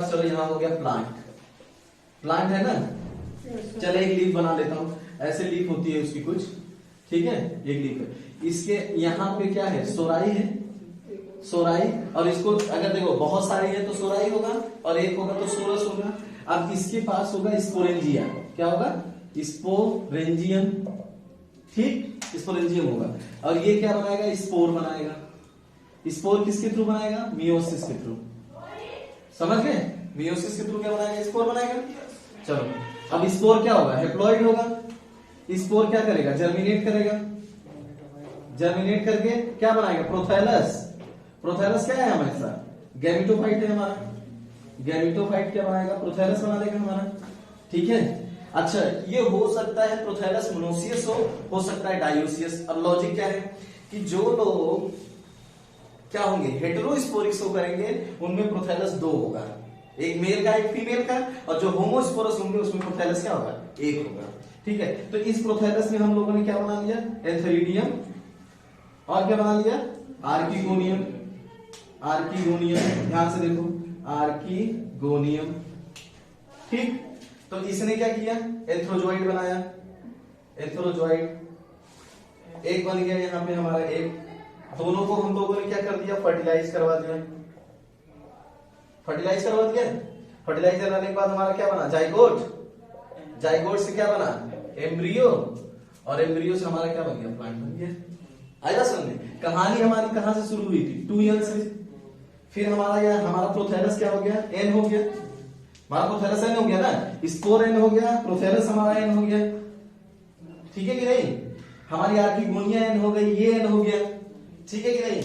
चलो यहाँ हो गया प्लांट। प्लांट है ना, चलो एक लीफ बना लेता हूँ। ऐसे लीफ होती है उसकी कुछ, ठीक है, एक लीफ है। इसके यहाँ पे क्या है, सोराई है, सोराई। और इसको अगर देखो बहुत सारी है तो सोराई होगा, और एक होगा तो सोरस होगा। अब इसके पास होगा स्पोरेंजिया। क्या होगा, स्पोरेंजियम, ठीक, स्पोरेंजियम होगा। और ये क्या बनाएगा, स्पोर बनाएगा। स्पोर किसके थ्रू बनाएगा, मियोसिस के थ्रू। समझ गए, मियोसिस के थ्रू क्या बनाएगा, स्पोर बनाएगा। चलो अब स्पोर क्या होगा, हेप्लॉइड होगा। स्पोर क्या करेगा, जर्मिनेट करेगा। जर्मिनेट करके क्या बनाएगा, प्रोथैलस। प्रोथैलस क्या है हमारे, गैमेटोफाइट है हमारा। गैमेटोफाइट क्या बनाएगा, प्रोथैलस बना देगा हमारा, ठीक है। अच्छा, ये हो सकता है प्रोथैलस मोनोसियस हो सकता है डायोसियस। अब लॉजिक क्या है कि जो लोग क्या होंगे, हेटेरोस्पोरिक शो करेंगे, उनमें प्रोथैलस 2 होगा, एक मेल का एक फीमेल का। और जो होमोस्पोरस होंगे उसमें प्रोथैलस क्या होगा, 1 होगा, ठीक है। तो इस प्रोथैलस में हम लोगों ने क्या बना लिया, एंथेरिडियम, और क्या बना लिया, आर्किगोनियम। आर्किगोनियम, ध्यान से देखो, आर्किगोनियम, ठीक। तो इसने क्या किया, एंथ्रोजोइड बनाया, एंथ्रोजोइड एक बन गया यहाँ पे हमारा एक। दोनों को हम लोगों ने क्या कर दिया, फर्टिलाइज करवा दिया। फर्टिलाइज करवा दिया, फर्टिलाइज करवाने के बाद हमारा क्या बना, जाइगोट। जाइगोट से क्या बना, एम्ब्रियो, और एम्ब्रियो से हमारा क्या बन गया, प्लांट बन गया। आया समझ में, कहानी हमारी कहां से शुरू हुई थी, 2 से। फिर हमारा प्रोथैलस क्या हो गया, एन हो गया। हमारा प्रोथैलस एन हो गया ना, स्पोर एन हो गया, प्रोथैलस हमारा एन हो गया, ठीक है कि नहीं। हमारी आर्किगोनिया एन हो गई, ये एन हो गया, ठीक है कि नहीं।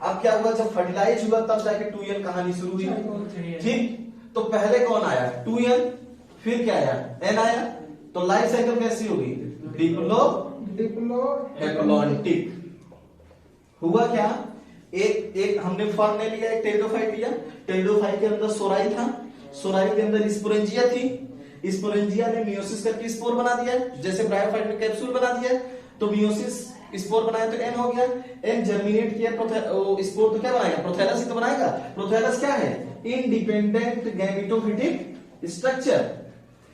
अब क्या हुआ, जब फर्टिलाइज हुआ तब जाके 2n कहानी शुरू हुई, ठीक। तो पहले कौन आया, 2n, फिर क्या आया, n आया। तो लाइफ साइकिल कैसी होगी, डिप्लो हेप्लॉन्टिक। हुआ क्या, एक हमने फर्म ने लिया, एक टेरिडोफाइट लिया। टेरिडोफाइट के अंदर सोराई था, सोराई के अंदर स्पोरेंजिया थी। स्पोरेंजिया ने मियोसिस करके स्पोर बना दिया, जैसे ब्रायोफाइट में कैप्सूल बना दिया। तो मियोसिस स्पोर बनाया तो एन हो गया, एन जर्मिनेट किया, स्पोर तो क्या बनाएगा, प्रोथैलस ही तो बनाएगा। प्रोथैलस क्या है, इंडिपेंडेंट गैमेटोफिटिक स्ट्रक्चर।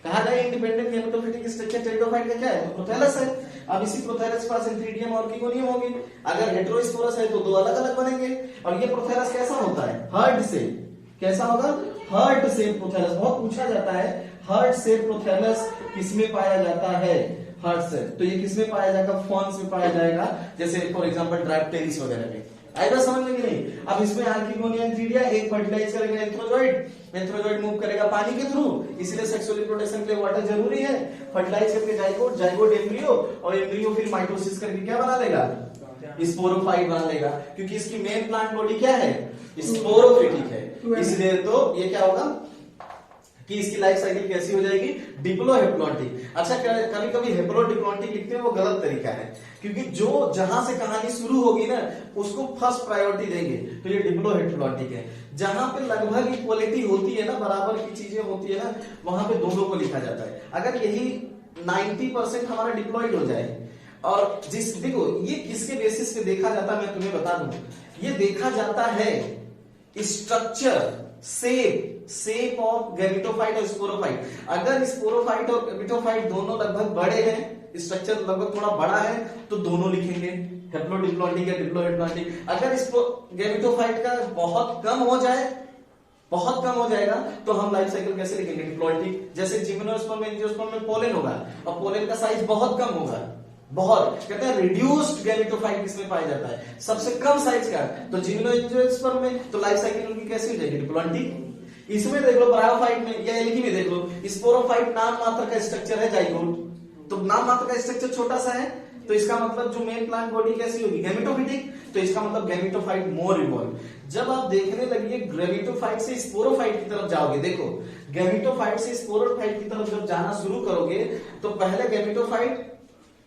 कहा गया इंडिपेंडेंट गैमेटोफिटिक स्ट्रक्चर टेरिडोफाइट का क्या है, तो प्रोथैलस है। अब इसी प्रोथैलस के पास एंथ्रीडियम और ऑर्किगोनियम होंगे। अगर हेटेरोस्पोरस है तो 2 अलग अलग बनेंगे। और ये प्रोथैलस कैसा होता है, हर्ट से। कैसा होगा, हर्ट से प्रोथैलस। बहुत पूछा जाता है, हर्ट से प्रोथैलस किसमें पाया जाता है, हर्ट से। तो ये किसमें पाया जाएगा, फॉर्म्स में पाया जाएगा, जैसे फॉर एग्जांपल ड्राइप्टेरिस वगैरह में। आएगा समझ में कि नहीं। अब इसमें आर्किगोनिया एंथ्रीडिया एक फर्टिलाइज करेगा एंथ्रोजॉइड, एंथ्रोजॉइड मूव करेगा पानी के थ्रू, इसलिए सेक्सुअल रिप्रोडक्शन के लिए वाटर जरूरी है। फर्टिलाइज करके जाइगोट, जाइगोट एम्ब्रियो, और एम्ब्रियो फिर माइटोसिस करके क्या बना लेगा, स्पोरोफाइट बना लेगा। क्योंकि इसकी मेन प्लांट बॉडी क्या है, स्पोरोफिटिक है। इसलिए तो ये क्या होगा कि इसकी लाइफ साइकिल कैसी हो जाएगी, डिप्लोहेप्लॉन्टिक। अच्छा, कभी कभी हेप्लोडिप्लॉन्टिक लिखते हैं, वो गलत तरीका है। क्योंकि जो जहां से कहानी शुरू होगी ना, उसको फर्स्ट प्रायोरिटी देंगे, तो ये डिप्लोहेप्लॉन्टिक है। जहां पे लगभग इक्वलिटी होती है ना, बराबर की चीजें होती है ना, वहां पे दोनों को लिखा जाता है। अगर यही 90% हमारा डिप्लॉइड हो जाए, और जिस देखो ये किसके बेसिस पे देखा जाता है, मैं तुम्हें बता दूं। ये देखा जाता है स्ट्रक्चर, शेप ऑफ गैमेटोफाइट और स्पोरोफाइट। अगर स्पोरोफाइट और गैमेटोफाइट दोनों लगभग बड़े हैं, स्ट्रक्चर लगभग थोड़ा बड़ा है, तो दोनों लिखेंगे, हेप्लोडिप्लॉन्टिक या डिप्लोहेप्लॉन्टिक। अगर गैमेटोफाइट का बहुत कम हो जाए, बहुत कम हो जाएगा, तो हम लाइफ साइकिल कैसे लिखेंगे, डिप्लॉइटिक। जैसे जिम्नोस्पर्म में, एंजियोस्पर्म में पोलन होगा, और पोलन का साइज बहुत कम होगा, बहुत। कहते हैं रिड्यूस्ड गैमेटोफाइट किसमें पाया जाता है, सबसे कम साइज का, तो जिम्नोएंजियोस्पर्म में। तो लाइफ साइकिल उनकी कैसी हो जाएगी, डिप्लॉन्टिक। इसमें देख लो ब्रायोफाइट में या एल्गी में देख लो, स्पोरोफाइट नाम मात्र का स्ट्रक्चर है, जाइगोट। तो नाम मात्र का स्ट्रक्चर छोटा सा है, तो इसका मतलब जो मेन प्लांट बॉडी कैसी होगी, गैमेटोफिटिक। तो इसका मतलब गैमेटोफाइट मोर इवॉल्व। जब आप देखने लगिए गैमेटोफाइट से स्पोरोफाइट की तरफ जाओगे, देखो गैमेटोफाइट से स्पोरोफाइट की तरफ जब जाना शुरू करोगे, तो पहले गैमेटोफाइट,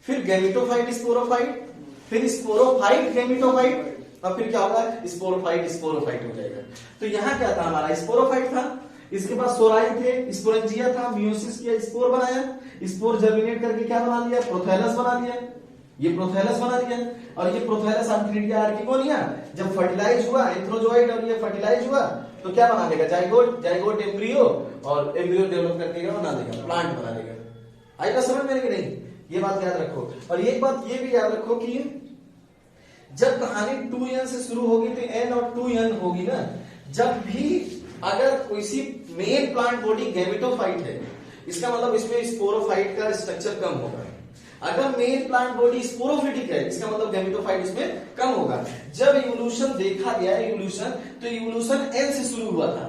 फिर गैमेटोफाइट स्पोरोफाइट, फिर स्पोरोफाइट गैमेटोफाइट, और फिर क्या होगा, स्पोरोफाइट स्पोरोफाइट हो जाएगा। तो यहाँ क्या था, हमारा स्पोरोफाइट था, इसके पास सोराई थे, स्पोरेंजिया था, मियोसिस किया, स्पोर बनाया, स्पोर जर्मिनेट करके क्या बना लिया, प्रोथैलस बना लिया। ये प्रोथैलस बना दिया, और ये प्रोथैलस आर्किगोनिया जब फर्टिलाइज हुआ, एंथ्रोजॉइड, और ये फर्टिलाइज हुआ, तो क्या बना देगा, जाइगोट, जाइगोट एम्ब्रियो, और एम्ब्रियो डेवलप करके क्या बना देगा, प्लांट बना देगा। आई बात समझ में कि नहीं, ये बात याद रखो। और एक बात ये भी याद रखो कि जब कहानी 2n से शुरू होगी तो n और 2n होगी ना, जब भी अगर किसी मेन प्लांट बॉडी गैमेटोफाइट है, इसका मतलब इसमें स्पोरोफाइट का स्ट्रक्चर कम होगा। अगर मेन प्लांट बॉडी स्पोरोफिटिक है, इसका मतलब गैमेटोफाइट इसमें कम होगा। जब इवोल्यूशन देखा गया इवोल्यूशन, तो इवोल्यूशन n से शुरू हुआ था।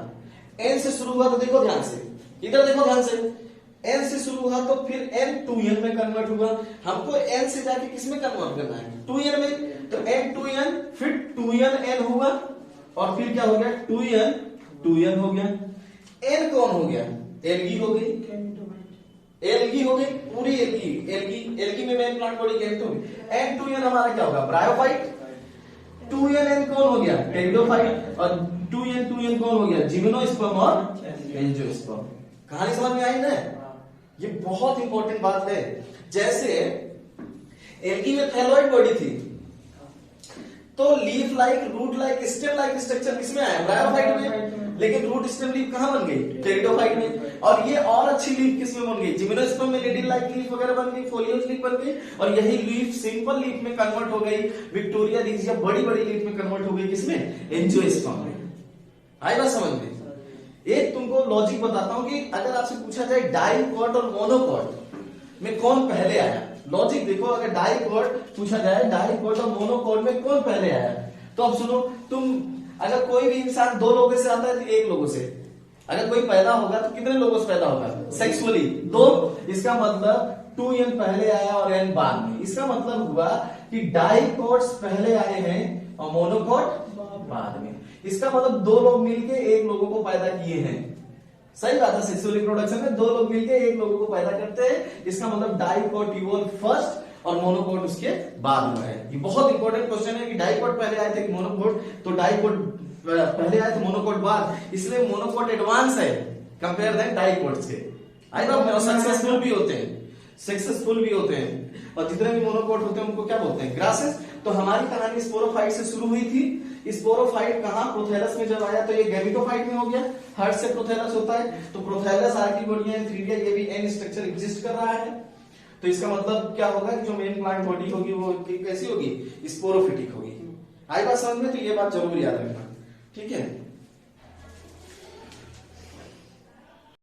n से शुरू हुआ तो देखो ध्यान से, इधर देखो ध्यान से, n से शुरू हुआ तो फिर n 2n में कन्वर्ट हुआ। हमको n से जाके किस में कन्वर्ट करना है, 2n में। तो n 2n फिर 2n n हुआ, और फिर क्या हो गया, 2n 2n हो गया। n कौन हो गया, एल्गी हो गई, एल्गी हो गई, पूरी एल्गी, एल्गी, एल्गी में मेन प्लांट बॉडी गैमेट होगी। n 2n हमारा क्या होगा, ब्रायोफाइट। 2n n कौन हो गया, टेरिडोफाइट। और 2n 2n कौन हो गया, जिम्नोस्पर्म और एंजियोस्पर्म। कहानी समझ में आई ना, ये बहुत इंपॉर्टेंट बात है। जैसे एल्गी में थैलॉइड बॉडी थी, तो leaf like, root like, stem like structure किसमें आया, ब्रायोफाइट में। लेकिन रूट स्टेम लीफ कहां बन गई, टेरिडोफाइट में। और ये और अच्छी लीफ किसमें बन गई, जिम्नोस्पर्म में नीडल लाइक लीफ वगैरह बन गई, फोलियोज लीफ बन गई। और यही लीफ सिंपल लीफ में कन्वर्ट हो गई, विक्टोरिया लीजिया बड़ी बड़ी लीफ में कन्वर्ट हो गई, किसमें, एंजियोस्पर्म में। आई बात समझ में। एक तुमको लॉजिक बताता हूं कि अगर आपसे पूछा जाए डाइकॉट और मोनोकॉट में कौन पहले आया, लॉजिक देखो, अगर डाइकॉट पूछा जाए, डाइकॉट और मोनोकॉट में कौन पहले आया, तो अब सुनो, तुम अगर कोई भी इंसान 2 लोगों से आता है तो 1 लोगों से, अगर कोई पैदा होगा तो कितने लोगों से पैदा होगा, सेक्सुअली 2। इसका मतलब 2n पहले आया और n बाद में। इसका मतलब हुआ कि डाइकॉट्स पहले आए हैं और मोनोकॉट बाद में। इसका मतलब 2 लोग मिलके 1 लोगों को पैदा किए हैं। सही बात है, सेक्सुअल रिप्रोडक्शन में 2 लोग मिलके 1 लोगों को पैदा करते हैं। इसका मतलब डाइकॉट इवॉल्व फर्स्ट और मोनोकॉट उसके बाद में है। ये बहुत इंपॉर्टेंट क्वेश्चन है कि डाइकॉट पहले आए थे कि मोनोकॉट, तो डाइकॉट पहले आए थे, मोनोकॉट बाद, इसलिए मोनोकॉट एडवांस है कंपेयर देन डाइकॉट से। आई नो, सक्सेसफुल भी होते हैं, सक्सेसफुल भी होते हैं। और जितने भी मोनोकॉट होते हैं उनको क्या बोलते हैं, ग्रासेस। तो हमारी कहानी स्पोरोफाइट से शुरू हुई थी। स्पोरोफाइट कहां, प्रोथैलस में जब आया तो ये गैमेटोफाइट में हो गया, हार्ट से प्रोथैलस होता है। तो प्रोथैलस, आर्किगोनिया, एंथ्रीडिया, ये भी एन स्ट्रक्चर एग्जिस्ट कर रहा है। तो इसका मतलब क्या होगा कि जो मेन प्लांट बॉडी होगी वो कैसी होगी, स्पोरोफिटिक होगी। आई बात समझ में, तो ये बात जरूर याद रखना, ठीक है।